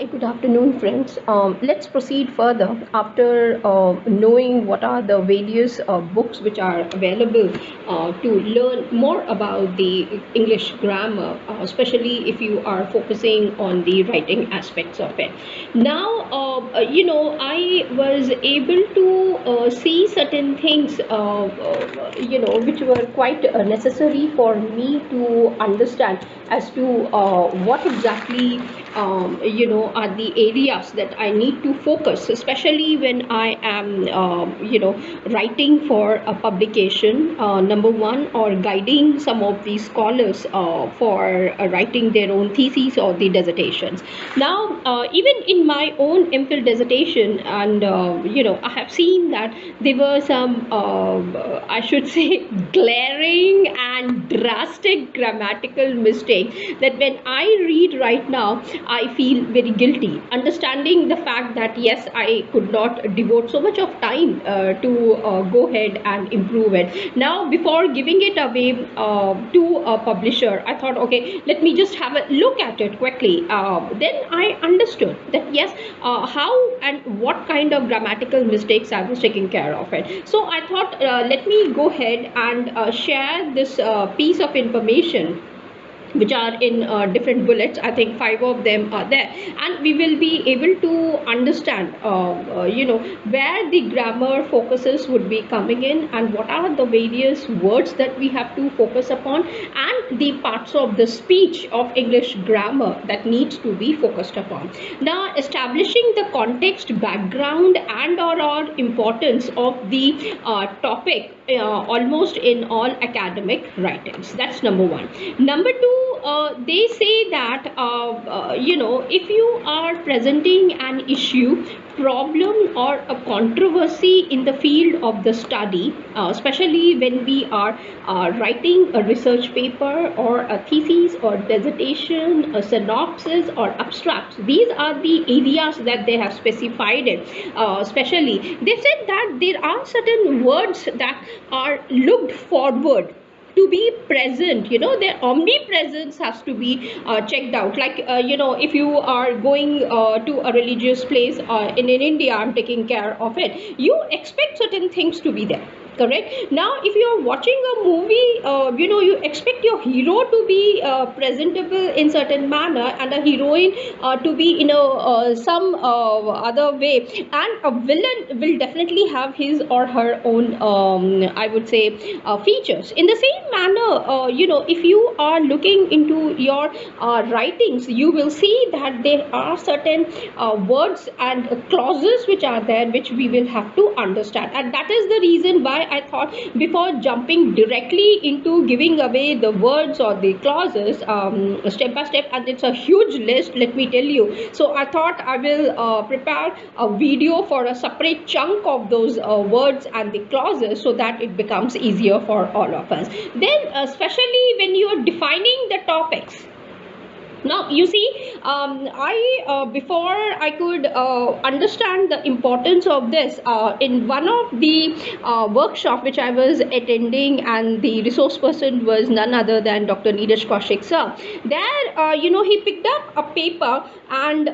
Hi, good afternoon, friends. Let's proceed further. After knowing what are the various books which are available to learn more about the English grammar, especially if you are focusing on the writing aspects of it. Now, I was able to see certain things, which were quite necessary for me to understand as to what exactly are the areas that I need to focus, especially when I am writing for a publication, number one, or guiding some of the scholars for writing their own theses or the dissertations. Now, even in my own MPhil dissertation, and I have seen that there were some I should say glaring and drastic grammatical mistakes that when I read right now I feel very guilty, understanding the fact that yes, I could not devote so much of time to go ahead and improve it. Now, before giving it away to a publisher, I thought, okay, let me just have a look at it quickly. Then I understood that yes, how and what kind of grammatical mistakes I was taking care of it. So I thought, let me go ahead and share this piece of information which are in different bullets. I think 5 of them are there, and we will be able to understand where the grammar focuses would be coming in, and what are the various words that we have to focus upon, and the parts of the speech of English grammar that needs to be focused upon. Now, establishing the context, background, and or importance of the topic almost in all academic writings. That's number one. Number two, they say that if you are presenting an issue, problem, or a controversy in the field of the study, especially when we are writing a research paper or a thesis or dissertation, a synopsis or abstracts, these are the areas that they have specified it. Especially, they said that there are certain words that are looked forward to be present. Their omnipresence has to be checked out. Like if you are going to a religious place in India, I'm taking care of it, you expect certain things to be there, correct? Now, if you are watching a movie, you expect your hero to be presentable in certain manner, and a heroine to be in a some other way, and a villain will definitely have his or her own I would say features. In the same manner, if you are looking into your writings, you will see that there are certain words and clauses which are there, which we will have to understand, and that is the reason why I thought, before jumping directly into giving away the words or the clauses step by step, and it's a huge list, let me tell you. So I thought I will prepare a video for a separate chunk of those words and the clauses, so that it becomes easier for all of us. Then, especially when you are defining the topics. Now, you see, before I could understand the importance of this, in one of the workshop which I was attending, and the resource person was none other than Dr. Neeraj Kaushik sir. There, he picked up a paper, and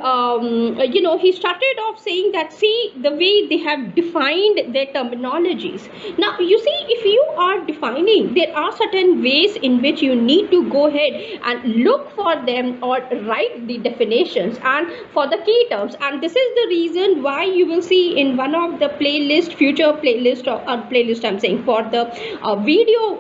he started off saying that, see the way they have defined their terminologies. Now, you see, if you are defining, there are certain ways in which you need to go ahead and look for them or write the definitions and for the key terms. And this is the reason why you will see in one of the future playlist or playlist I'm saying, for the video,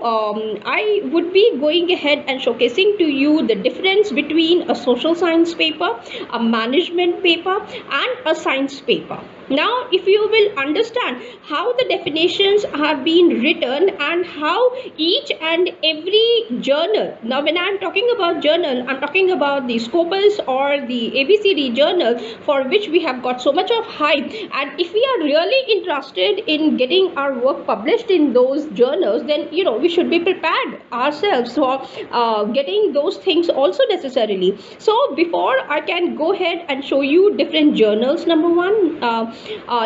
I would be going ahead and showcasing to you the difference between a social science paper, a management paper, and a science paper. Now, if you will understand how the definitions have been written, and how each and every journal, now when I'm talking about journal, I'm talking about the Scopus or the ABCD journal, for which we have got so much of hype, and if we are really interested in getting our work published in those journals, then we should be prepared ourselves for getting those things also necessarily. So before I can go ahead and show you different journals, number one,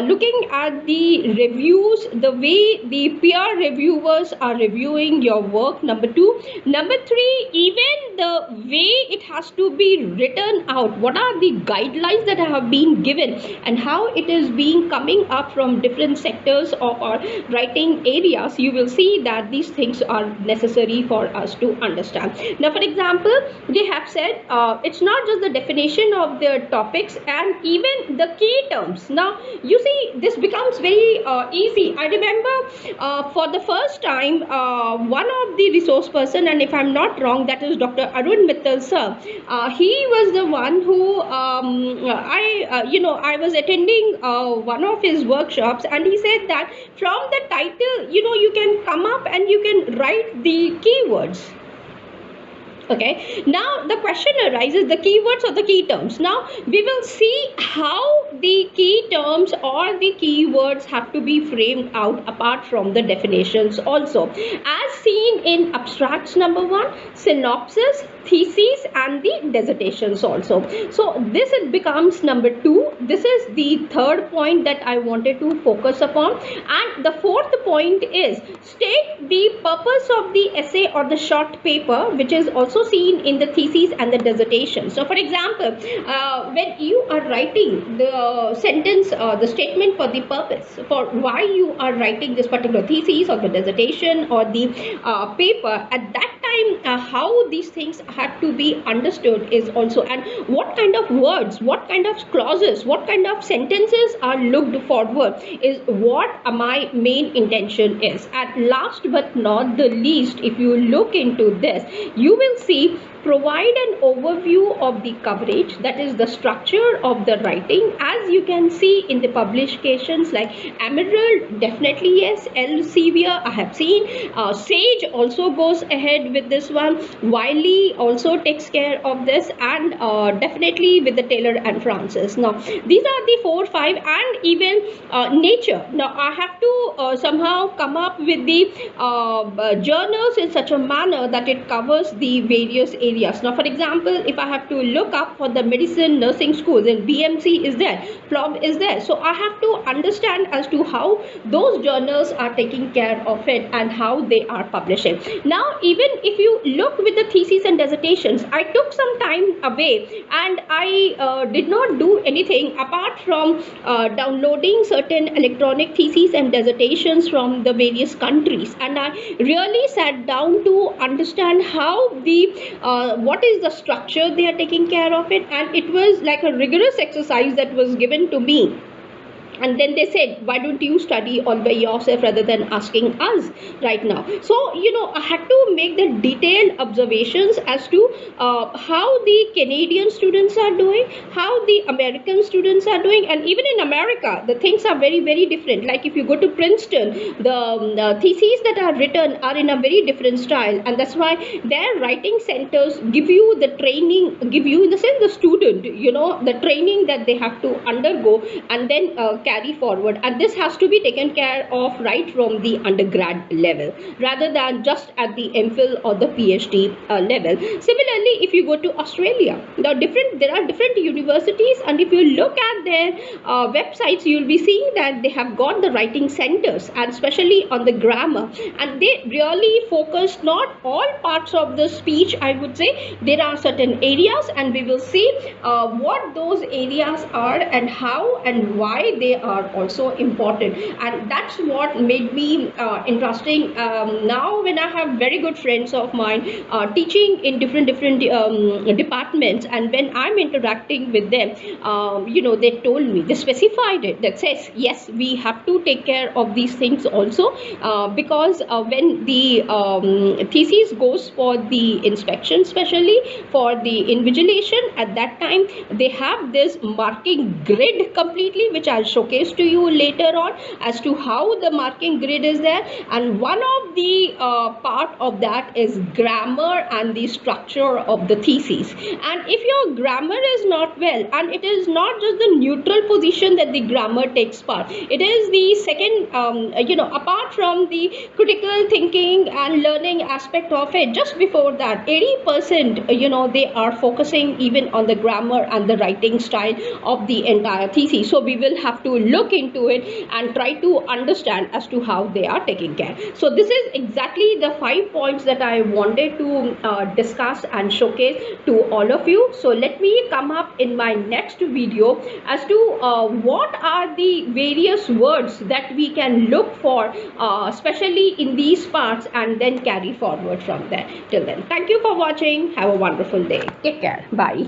looking at the reviews, the way the peer reviewers are reviewing your work, number two. Number three, even the way it has to be written out. What are the guidelines that have been given, and how it is being coming up from different sectors of our writing areas, you will see that these things are necessary for us to understand. Now, for example, they have said it's not just the definition of the topics and even the key terms. Now, you see, this becomes very easy. I remember for the first time, one of the resource person, and if I'm not wrong, that is Dr. Arun Mittal sir. He was the one who I was attending one of his workshops, and he said that from the title, you can come up and you can write the keywords. Okay, now the question arises, the keywords or the key terms. Now we will see how the key terms or the keywords have to be framed out apart from the definitions also, as seen in abstracts number 1, synopsis, theses, and the dissertations also. So this it becomes number 2. This is the third point that I wanted to focus upon, and the fourth point is state the purpose of the essay or the short paper, which is also seen in the theses and the dissertation. So for example, when you are writing the sentence, the statement for the purpose for why you are writing this particular thesis or the dissertation or the paper, at that time how these things have to be understood is also, and what kind of words, what kind of clauses, what kind of sentences are looked forward is what my main intention is. At last but not the least, if you look into this, you will see provide an overview of the coverage, that is the structure of the writing. As you can see in the publications like Emerald, definitely yes, Elsevier I have seen, Sage also goes ahead with this one, Wiley also takes care of this, and definitely with the Taylor and Francis. Now these are the 4, 5, and even Nature. Now I have to somehow come up with the journals in such a manner that it covers the various areas. Now, for example, if I have to look up for the medicine nursing schools, then BMC is there, PLOB is there. So I have to understand as to how those journals are taking care of it and how they are publishing. Now, even if you look with the theses and dissertations, I took some time away and I did not do anything apart from downloading certain electronic theses and dissertations from the various countries, and I really sat down to understand how the what is the structure they are taking care of it, and it was like a rigorous exercise that was given to me. And then they said, why don't you study all by yourself rather than asking us right now? So, I had to make the detailed observations as to how the Canadian students are doing, how the American students are doing, and even in America, the things are very, very different. Like if you go to Princeton, the theses that are written are in a very different style, and that's why their writing centers give you the training, give you in the sense the student, the training that they have to undergo and then carry forward, and this has to be taken care of right from the undergrad level rather than just at the MPhil or the PhD level. Similarly, if you go to Australia, there are different universities, and if you look at their websites, you will be seeing that they have got the writing centers, and especially on the grammar, and they really focus not all parts of the speech. I would say there are certain areas, and we will see what those areas are and how and why they are also important, and that's what made me interesting. Now when I have very good friends of mine teaching in different departments, and when I'm interacting with them, they told me, they specified it, that says yes, we have to take care of these things also, because when the thesis goes for the inspection, especially for the invigilation, at that time they have this marking grid completely, which I'll showcase to you later on as to how the marking grid is there, and one of the part of that is grammar and the structure of the thesis. And if your grammar is not well, and it is not just the neutral position that the grammar takes part, it is the second apart from the critical thinking and learning aspect of it, just before that 80% they are focusing even on the grammar and the writing style of the entire thesis. So we will have to to look into it and try to understand as to how they are taking care. So this is exactly the 5 points that I wanted to discuss and showcase to all of you. So let me come up in my next video as to what are the various words that we can look for, especially in these parts, and then carry forward from there. Till then, thank you for watching. Have a wonderful day. Take care. Bye.